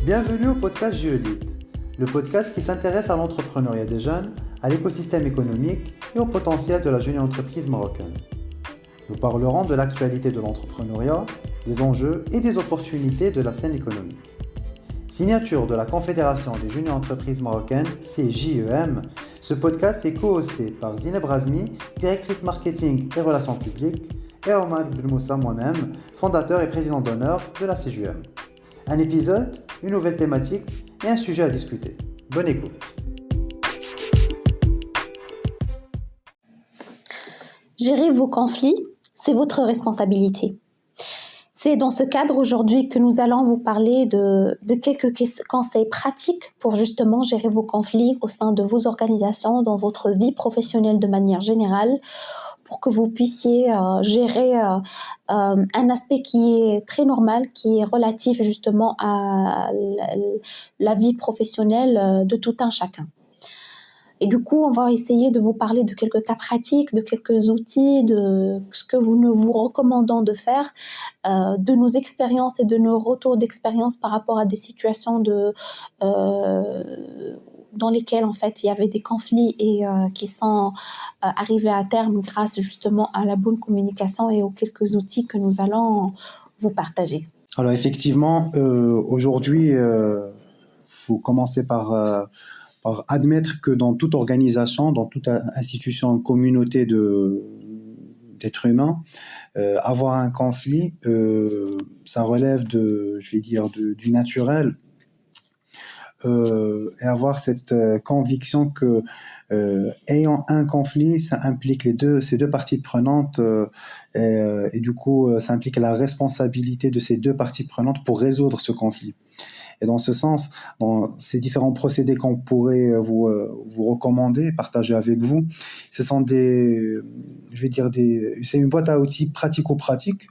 Bienvenue au podcast JELite, le podcast qui s'intéresse à l'entrepreneuriat des jeunes, à l'écosystème économique et au potentiel de la jeune entreprise marocaine. Nous parlerons de l'actualité de l'entrepreneuriat, des enjeux et des opportunités de la scène économique. Signature de la Confédération des jeunes entreprises marocaines, CJEM, ce podcast est co-hosté par Zineb Razmi, directrice marketing et relations publiques, et Omar Belmoussa, moi-même, fondateur et président d'honneur de la CJEM. Un épisode, une nouvelle thématique et un sujet à discuter. Bonne écoute. Gérer vos conflits, c'est votre responsabilité. C'est dans ce cadre aujourd'hui que nous allons vous parler de quelques conseils pratiques pour justement gérer vos conflits au sein de vos organisations, dans votre vie professionnelle de manière générale, pour que vous puissiez gérer un aspect qui est très normal, qui est relatif justement à la vie professionnelle de tout un chacun. Et du coup, on va essayer de vous parler de quelques cas pratiques, de quelques outils, de ce que nous vous recommandons de faire, de nos expériences et de nos retours d'expérience par rapport à des situations dans lesquelles en fait il y avait des conflits et qui sont arrivés à terme grâce justement à la bonne communication et aux quelques outils que nous allons vous partager. Alors effectivement, aujourd'hui, faut commencer par admettre que dans toute organisation, dans toute institution, communauté d'êtres humains, avoir un conflit, ça relève du naturel, et avoir cette conviction que ayant un conflit, ça implique ces deux parties prenantes, et du coup, ça implique la responsabilité de ces deux parties prenantes pour résoudre ce conflit. Et dans ce sens, dans ces différents procédés qu'on pourrait vous recommander, partager avec vous, ce sont c'est une boîte à outils pratico-pratique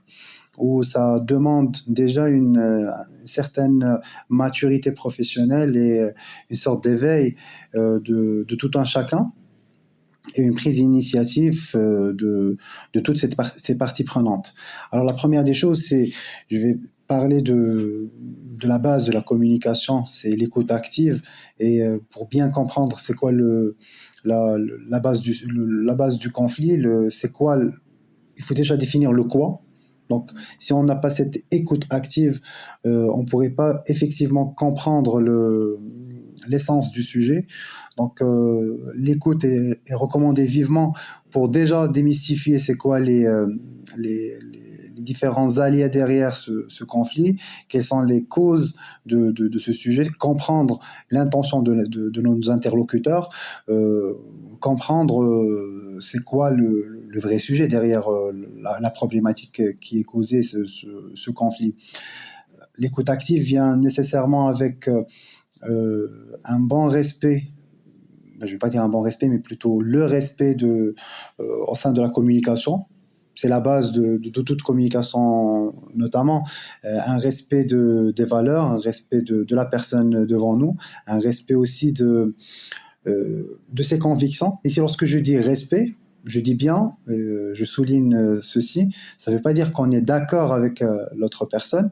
où ça demande déjà une certaine maturité professionnelle et une sorte d'éveil de tout un chacun et une prise d'initiative de toutes ces parties prenantes. Alors la première des choses, je vais parler de la base de la communication, c'est l'écoute active. Et pour bien comprendre c'est quoi la base du conflit, il faut déjà définir le quoi. Donc, si on n'a pas cette écoute active, on ne pourrait pas effectivement comprendre l'essence du sujet. Donc, l'écoute est recommandée vivement pour déjà démystifier c'est quoi les différents alliés derrière ce conflit, quelles sont les causes de ce sujet, comprendre l'intention de nos interlocuteurs, comprendre c'est quoi le vrai sujet derrière la problématique qui est causée, ce conflit. L'écoute active vient nécessairement avec un bon respect, je ne vais pas dire un bon respect, mais plutôt le respect au sein de la communication. C'est la base de toute communication, notamment un respect des valeurs, un respect de la personne devant nous, un respect aussi de ses convictions. Ici, lorsque je dis respect, je dis bien, je souligne ceci, ça ne veut pas dire qu'on est d'accord avec l'autre personne,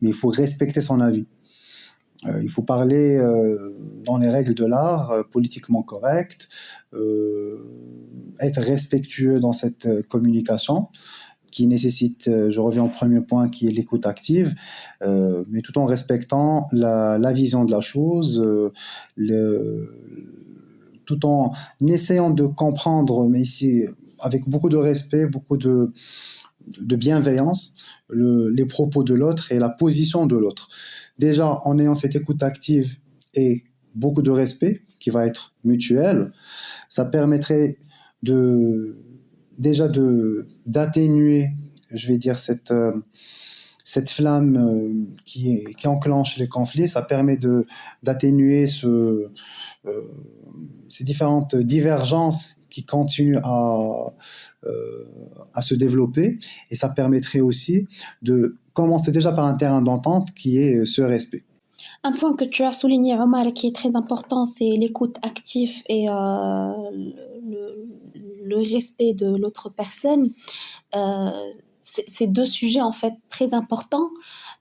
mais il faut respecter son avis. Il faut parler dans les règles de l'art, politiquement correct, être respectueux dans cette communication qui nécessite, je reviens au premier point, qui est l'écoute active, mais tout en respectant la vision de la chose, tout en essayant de comprendre, mais ici avec beaucoup de respect, beaucoup de bienveillance, les propos de l'autre et la position de l'autre. Déjà, en ayant cette écoute active et beaucoup de respect, qui va être mutuel, ça permettrait d'atténuer, je vais dire, cette flamme qui enclenche les conflits. Ça permet d'atténuer ces différentes divergences qui continuent à se développer, et ça permettrait aussi de commencer déjà par un terrain d'entente qui est ce respect. Un point que tu as souligné, Omar, qui est très important, c'est l'écoute active et le respect de l'autre personne. C'est deux sujets en fait très importants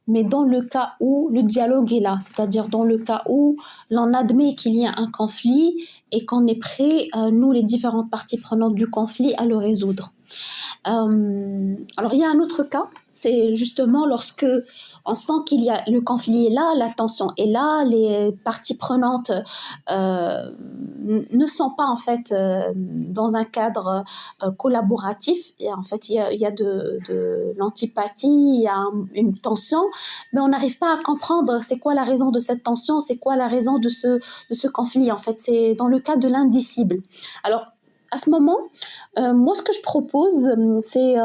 mais dans le cas où le dialogue est là, c'est-à-dire dans le cas où l'on admet qu'il y a un conflit et qu'on est prêt, nous, les différentes parties prenantes du conflit, à le résoudre. Alors, il y a un autre cas, c'est justement lorsque on sent qu'il y a le conflit est là, la tension est là, les parties prenantes ne sont pas en fait dans un cadre collaboratif. Et en fait, il y a de l'antipathie, il y a une tension, mais on n'arrive pas à comprendre c'est quoi la raison de cette tension, c'est quoi la raison de ce conflit. En fait, c'est dans le cas de l'indicible. Alors, à ce moment, moi, ce que je propose, c'est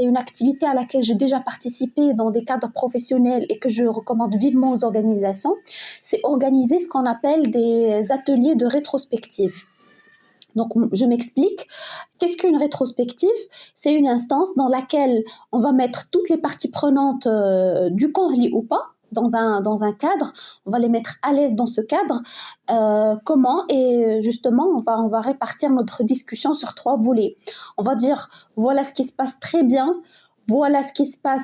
une activité à laquelle j'ai déjà participé dans des cadres professionnels et que je recommande vivement aux organisations. C'est organiser ce qu'on appelle des ateliers de rétrospective. Donc, je m'explique. Qu'est-ce qu'une rétrospective? C'est une instance dans laquelle on va mettre toutes les parties prenantes du conflit ou pas, dans un cadre, on va les mettre à l'aise dans ce cadre. Comment? Et justement, on va répartir notre discussion sur 3 volets. On va dire, voilà ce qui se passe très bien, voilà ce qui se passe,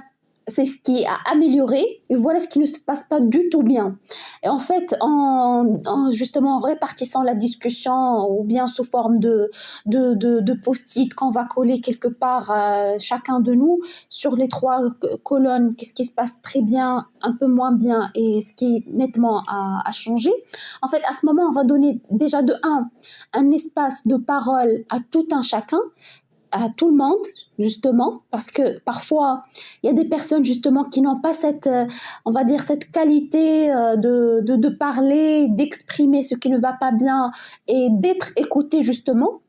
c'est ce qui est à améliorer, et voilà ce qui ne se passe pas du tout bien. Et en fait, justement en répartissant la discussion, ou bien sous forme de post-it qu'on va coller quelque part, chacun de nous, sur les 3 colonnes, qu'est-ce qui se passe très bien, un peu moins bien, et ce qui est nettement à changer. En fait, à ce moment, on va donner déjà un espace de parole à tout un chacun, à tout le monde, justement, parce que parfois, il y a des personnes, justement, qui n'ont pas cette, on va dire, cette qualité de parler, d'exprimer ce qui ne va pas bien et d'être écouté, justement.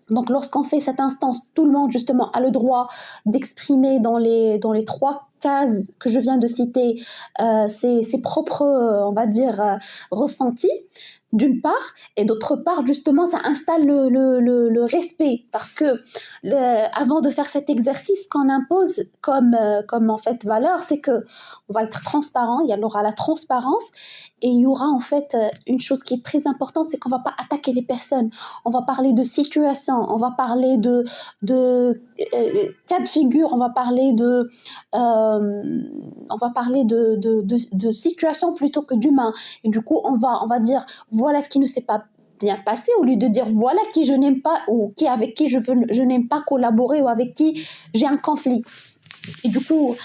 Donc, lorsqu'on fait cette instance, tout le monde, justement, a le droit d'exprimer dans les 3 cases que je viens de citer ses propres, on va dire, ressentis, d'une part, et d'autre part, justement, ça installe le respect, parce que avant de faire cet exercice, ce qu'on impose comme en fait valeur, c'est que on va être transparent, il y aura la transparence, et il y aura en fait une chose qui est très importante, c'est qu'on va pas attaquer les personnes, on va parler de situation, on va parler de cas de figure, on va parler de situation plutôt que d'humain, et du coup on va dire voilà ce qui ne s'est pas bien passé, au lieu de dire voilà qui je n'aime pas, ou avec qui je n'aime pas collaborer, ou avec qui j'ai un conflit. Et du coup,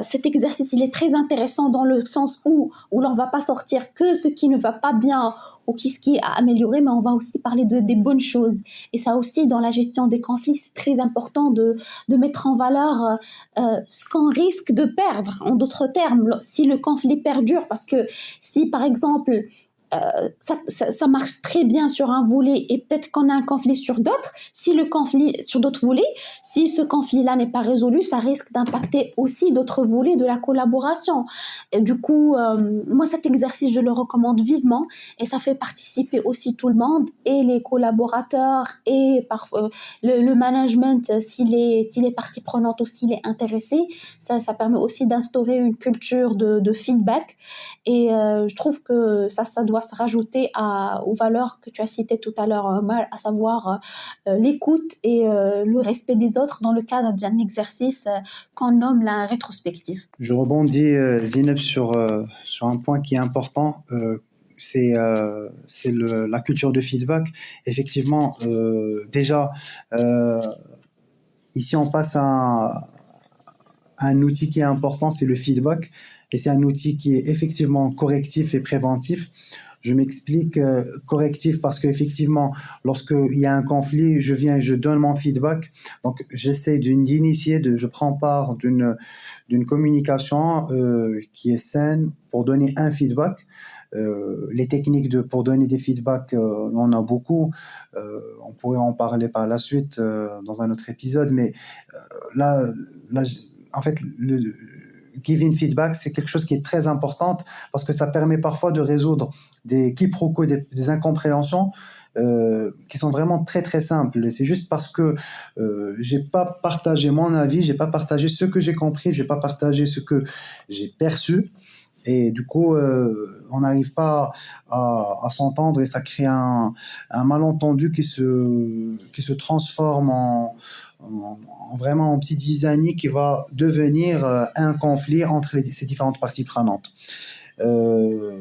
cet exercice, il est très intéressant dans le sens où l'on ne va pas sortir que ce qui ne va pas bien ou ce qui est à améliorer, mais on va aussi parler des bonnes choses. Et ça aussi, dans la gestion des conflits, c'est très important de mettre en valeur ce qu'on risque de perdre. En d'autres termes, si le conflit perdure, parce que si, par exemple, ça marche très bien sur un volet et peut-être qu'on a un conflit sur d'autres, si le conflit sur d'autres volets, si ce conflit-là n'est pas résolu, ça risque d'impacter aussi d'autres volets de la collaboration. Et du coup, moi cet exercice je le recommande vivement, et ça fait participer aussi tout le monde, et les collaborateurs, et parfois le management, si les parties prenantes aussi les intéressées, ça permet aussi d'instaurer une culture de feedback, et je trouve que ça doit se rajouter aux valeurs que tu as citées tout à l'heure, Omar, à savoir l'écoute et le respect des autres dans le cadre d'un exercice qu'on nomme la rétrospective. Je rebondis, Zineb, sur un point qui est important. C'est la culture de feedback. Effectivement, déjà, ici, on passe à un outil qui est important, c'est le feedback. Et c'est un outil qui est effectivement correctif et préventif. Je m'explique, correctif parce qu'effectivement, lorsqu'il y a un conflit, je viens et je donne mon feedback. Donc, j'essaie d'initier, je prends part d'une communication qui est saine pour donner un feedback. Les techniques pour donner des feedbacks, on en a beaucoup. On pourrait en parler par la suite dans un autre épisode, mais là, en fait, le giving feedback, c'est quelque chose qui est très important parce que ça permet parfois de résoudre des quiproquos, des incompréhensions qui sont vraiment très très simples. Et c'est juste parce que j'ai pas partagé mon avis, j'ai pas partagé ce que j'ai compris, j'ai pas partagé ce que j'ai perçu, Et du coup, on n'arrive pas à s'entendre et ça crée un malentendu qui se transforme vraiment en petite zizanie qui va devenir un conflit entre ces différentes parties prenantes. Euh,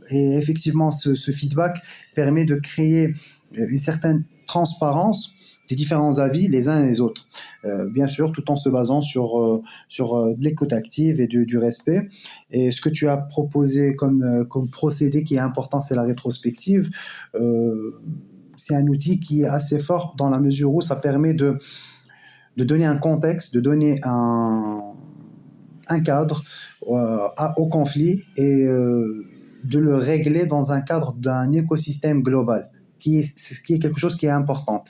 et effectivement, ce feedback permet de créer une certaine transparence des différents avis les uns et les autres. Bien sûr, tout en se basant sur de l'écoute active et du respect. Et ce que tu as proposé comme procédé qui est important, c'est la rétrospective. Euh, c'est un outil qui est assez fort dans la mesure où ça permet de donner un contexte, de donner un cadre au conflit et de le régler dans un cadre d'un écosystème global, qui est quelque chose qui est important,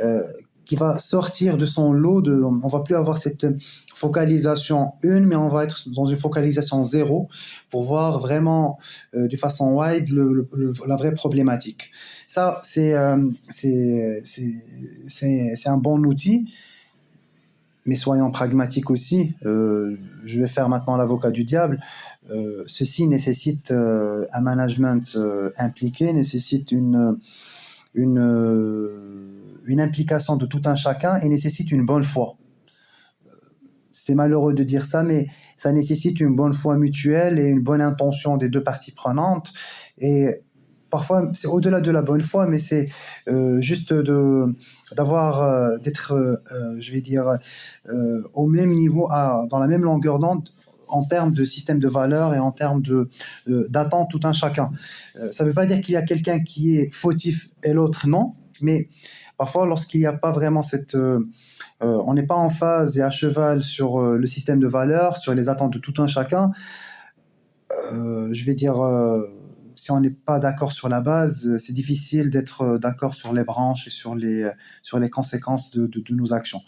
euh, qui va sortir de son lot. On va plus avoir cette focalisation une, mais on va être dans une focalisation zéro pour voir vraiment de façon wide la vraie problématique. Ça, c'est un bon outil. Mais soyons pragmatiques aussi. Je vais faire maintenant l'avocat du diable. Ceci nécessite un management impliqué, nécessite une implication de tout un chacun et nécessite une bonne foi. C'est malheureux de dire ça, mais ça nécessite une bonne foi mutuelle et une bonne intention des deux parties prenantes. Et parfois, c'est au-delà de la bonne foi, mais c'est juste d'être, je vais dire, au même niveau, dans la même longueur d'onde en termes de système de valeurs et en termes d'attente tout un chacun. Ça ne veut pas dire qu'il y a quelqu'un qui est fautif et l'autre non, mais parfois, lorsqu'il n'y a pas vraiment on n'est pas en phase et à cheval sur le système de valeurs, sur les attentes de tout un chacun, je vais dire, si on n'est pas d'accord sur la base, c'est difficile d'être d'accord sur les branches et sur les conséquences de nos actions.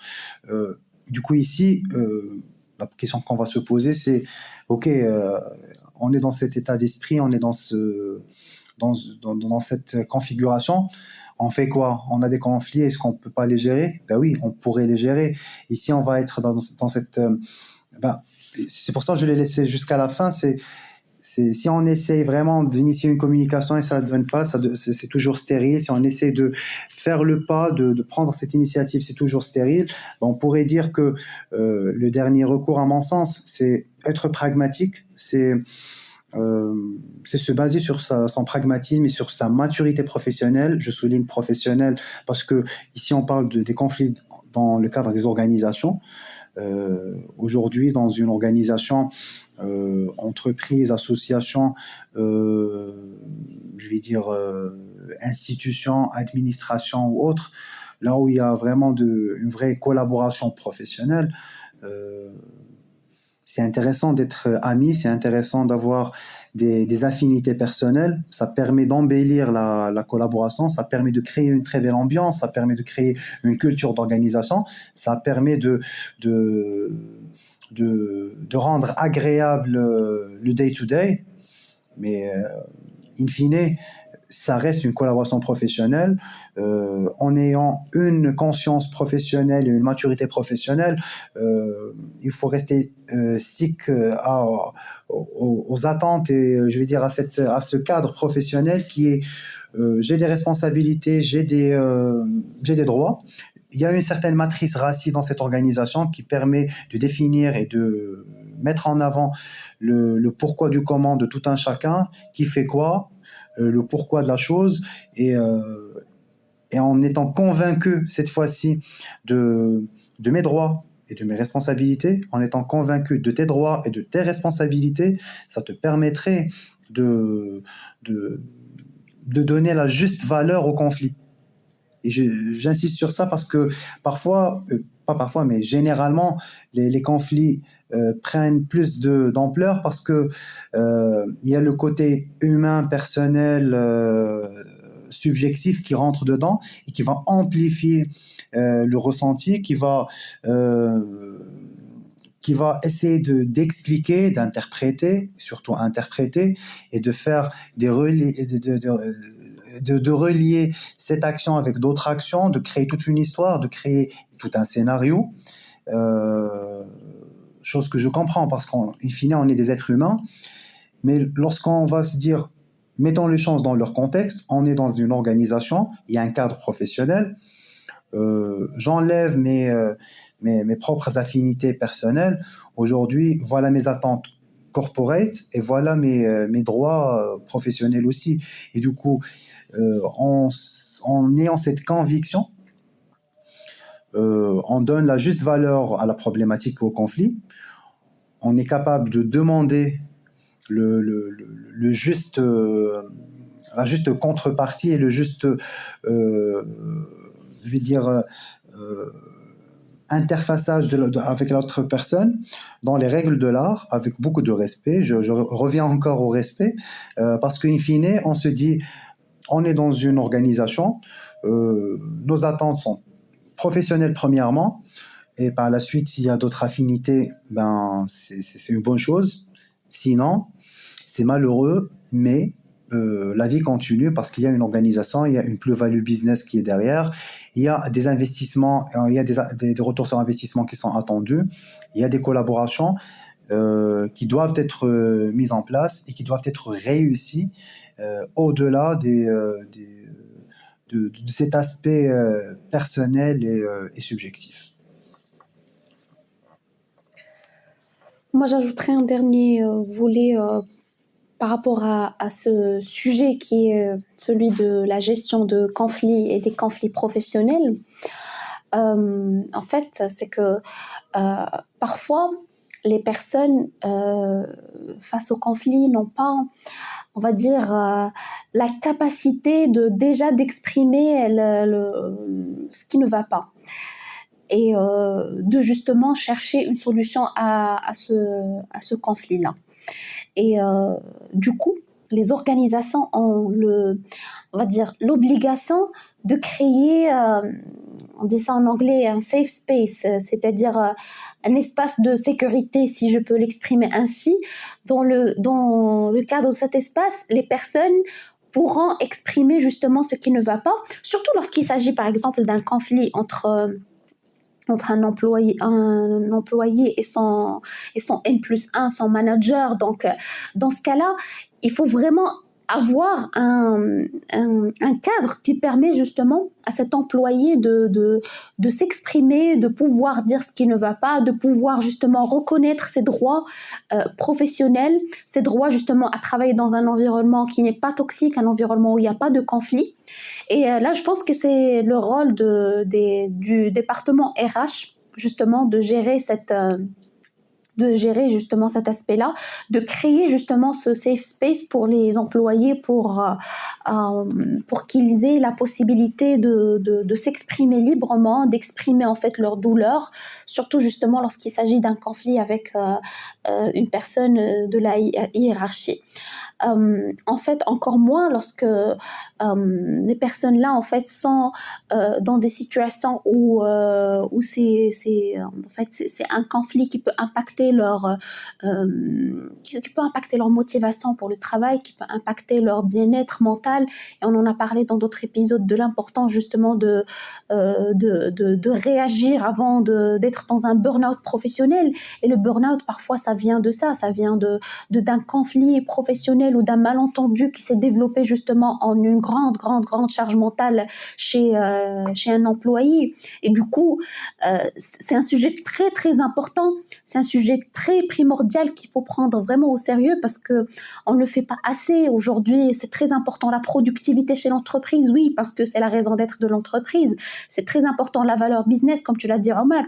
Du coup, ici, la question qu'on va se poser, c'est, OK, on est dans cet état d'esprit, on est dans cette configuration. On fait quoi? On a des conflits, est-ce qu'on ne peut pas les gérer? Ben oui, on pourrait les gérer. Ici, on va être dans cette... ben, c'est pour ça que je l'ai laissé jusqu'à la fin. Si on essaye vraiment d'initier une communication et ça ne donne pas, c'est toujours stérile. Si on essaie de faire le pas, de prendre cette initiative, c'est toujours stérile. Ben, on pourrait dire que le dernier recours, à mon sens, c'est être pragmatique, c'est se baser sur son pragmatisme et sur sa maturité professionnelle. Je souligne professionnelle parce que ici on parle des conflits dans le cadre des organisations. Aujourd'hui, dans une organisation, entreprise, association, je vais dire institution, administration ou autre, là où il y a vraiment une vraie collaboration professionnelle, euh, c'est intéressant d'être ami, c'est intéressant d'avoir des affinités personnelles. Ça permet d'embellir la collaboration, ça permet de créer une très belle ambiance, ça permet de créer une culture d'organisation, ça permet de, de rendre agréable le day-to-day. Mais in fine, ça reste une collaboration professionnelle. En ayant une conscience professionnelle et une maturité professionnelle, il faut rester stick aux attentes et je vais dire à ce cadre professionnel qui est j'ai des responsabilités, j'ai des droits. Il y a une certaine matrice RACI dans cette organisation qui permet de définir et de mettre en avant le pourquoi du comment de tout un chacun, qui fait quoi, le pourquoi de la chose, et en étant convaincu cette fois-ci de mes droits et de mes responsabilités, en étant convaincu de tes droits et de tes responsabilités, ça te permettrait de, de, de donner la juste valeur au conflit. Et j'insiste sur ça parce que parfois, pas parfois, mais généralement, les conflits prennent plus d'ampleur parce que il y a le côté humain, personnel, subjectif qui rentre dedans et qui va amplifier le ressenti, qui va essayer d'expliquer, d'interpréter, surtout interpréter, et de faire de relier cette action avec d'autres actions, de créer toute une histoire, de créer tout un scénario. Euh, Chose que je comprends parce qu'en fine, on est des êtres humains. Mais lorsqu'on va se dire, mettons les choses dans leur contexte, on est dans une organisation, il y a un cadre professionnel, j'enlève mes propres affinités personnelles. Aujourd'hui, voilà mes attentes corporate et voilà mes droits professionnels aussi. Et du coup, en ayant cette conviction, on donne la juste valeur à la problématique et au conflit. On est capable de demander le juste, la juste contrepartie et le juste, je vais dire, interfaçage avec l'autre personne dans les règles de l'art, avec beaucoup de respect. Je reviens encore au respect, parce qu'in fine, on se dit, on est dans une organisation, nos attentes sont professionnelles premièrement, et par la suite, s'il y a d'autres affinités, ben, c'est une bonne chose. Sinon, c'est malheureux, mais la vie continue parce qu'il y a une organisation, il y a une plus-value business qui est derrière, il y a des investissements, il y a des retours sur investissement qui sont attendus, il y a des collaborations qui doivent être mises en place et qui doivent être réussies au-delà de cet aspect personnel et subjectif. Moi, j'ajouterais un dernier volet par rapport à ce sujet qui est celui de la gestion de conflits et des conflits professionnels. En fait, c'est que parfois, les personnes face au conflit n'ont pas, on va dire, la capacité d'exprimer ce qui ne va pas et de justement chercher une solution à ce conflit-là. Et du coup, les organisations ont on va dire, l'obligation de créer, on dit ça en anglais, un safe space, c'est-à-dire un espace de sécurité, si je peux l'exprimer ainsi. Dans le cadre de cet espace, les personnes pourront exprimer justement ce qui ne va pas, surtout lorsqu'il s'agit par exemple d'un conflit entre un employé et son N+1, son manager. Donc, dans ce cas-là, il faut vraiment avoir un cadre qui permet justement à cet employé de s'exprimer, de pouvoir dire ce qui ne va pas, de pouvoir justement reconnaître ses droits professionnels, ses droits justement à travailler dans un environnement qui n'est pas toxique, un environnement où il n'y a pas de conflit. Et là, je pense que c'est le rôle du département RH, justement, de gérer justement cet aspect-là, de créer justement ce safe space pour les employés pour qu'ils aient la possibilité de s'exprimer librement, d'exprimer en fait leur douleur, surtout justement lorsqu'il s'agit d'un conflit avec une personne de la hiérarchie. En fait, encore moins lorsque les personnes-là en fait sont dans des situations où c'est un conflit qui peut impacter leur motivation pour le travail, qui peut impacter leur bien-être mental. Et on en a parlé dans d'autres épisodes de l'importance justement de réagir avant d'être dans un burn-out professionnel. Et le burn-out, parfois, ça vient de ça, ça vient d'un conflit professionnel ou d'un malentendu qui s'est développé justement en une grande charge mentale chez un employé. Et du coup, c'est un sujet très, très important. C'est un sujet très primordial qu'il faut prendre vraiment au sérieux parce qu'on ne le fait pas assez aujourd'hui. C'est très important, la productivité chez l'entreprise, oui, parce que c'est la raison d'être de l'entreprise. C'est très important, la valeur business, comme tu l'as dit, Omar.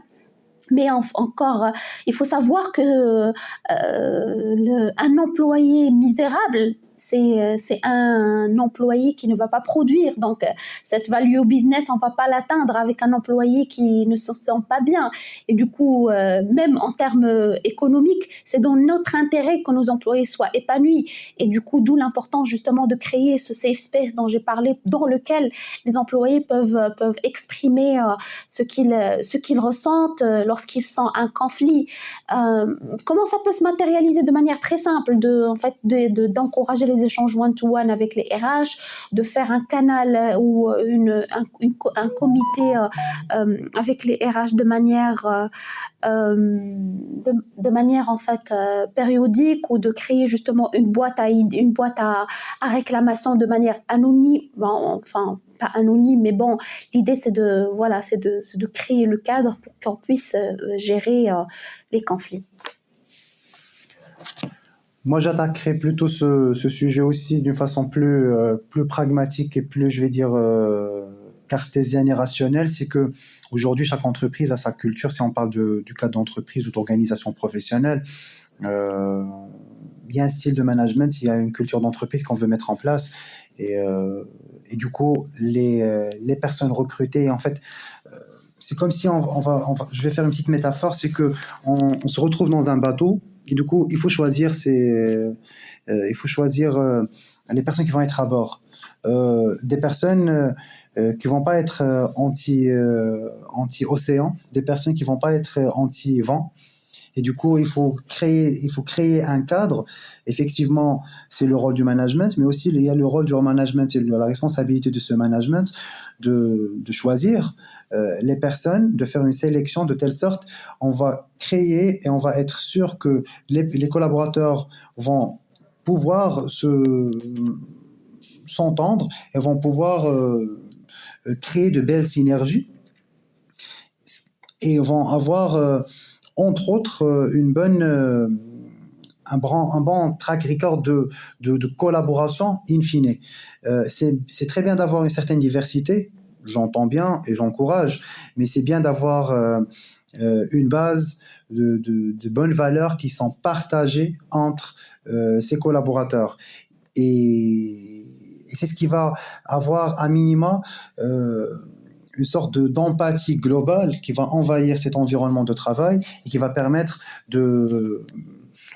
Mais encore, il faut savoir que un employé misérable, c'est un employé qui ne va pas produire. Donc, cette value au business, on ne va pas l'atteindre avec un employé qui ne se sent pas bien. Et du coup, même en termes économiques, c'est dans notre intérêt que nos employés soient épanouis. Et du coup, d'où l'importance justement de créer ce safe space dont j'ai parlé, dans lequel les employés peuvent exprimer ce qu'ils ressentent lorsqu'ils sentent un conflit. Comment ça peut se matérialiser de manière très simple, d'encourager les échanges one-to-one avec les RH, de faire un canal ou un comité avec les RH de manière en fait périodique, ou de créer justement une boîte à réclamation de manière anonyme, bon, enfin pas anonyme, mais bon, l'idée c'est de créer le cadre pour qu'on puisse gérer les conflits. Moi, j'attaquerai plutôt ce sujet aussi d'une façon plus pragmatique et plus, je vais dire, cartésienne et rationnelle. C'est que aujourd'hui, chaque entreprise a sa culture. Si on parle du cadre d'entreprise ou d'organisation professionnelle, il y a un style de management, il y a une culture d'entreprise qu'on veut mettre en place. Et du coup, les personnes recrutées, en fait, c'est comme si je vais faire une petite métaphore, c'est que on se retrouve dans un bateau. Et du coup, il faut choisir les personnes qui vont être à bord. Des personnes qui vont pas être anti-océan, des personnes qui vont pas être anti-vent. Et du coup, il faut créer un cadre. Effectivement, c'est le rôle du management, mais aussi il y a le rôle du management et la responsabilité de ce management de choisir les personnes, de faire une sélection de telle sorte, on va créer et on va être sûr que les collaborateurs vont pouvoir s'entendre et vont pouvoir créer de belles synergies et vont avoir entre autres un bon track record de collaboration in fine. C'est très bien d'avoir une certaine diversité, j'entends bien et j'encourage, mais c'est bien d'avoir une base de bonnes valeurs qui sont partagées entre ses collaborateurs. Et c'est ce qui va avoir à minima une sorte d'empathie globale qui va envahir cet environnement de travail et qui va permettre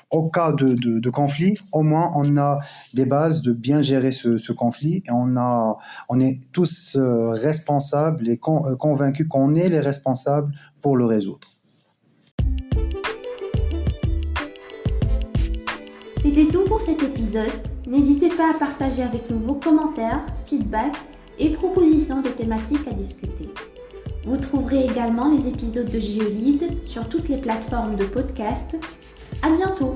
au cas de conflit, au moins on a des bases de bien gérer ce conflit et on est tous responsables et convaincus qu'on est les responsables pour le résoudre. C'était tout pour cet épisode. N'hésitez pas à partager avec nous vos commentaires, feedbacks et propositions de thématiques à discuter. Vous trouverez également les épisodes de GeoLead sur toutes les plateformes de podcast. À bientôt!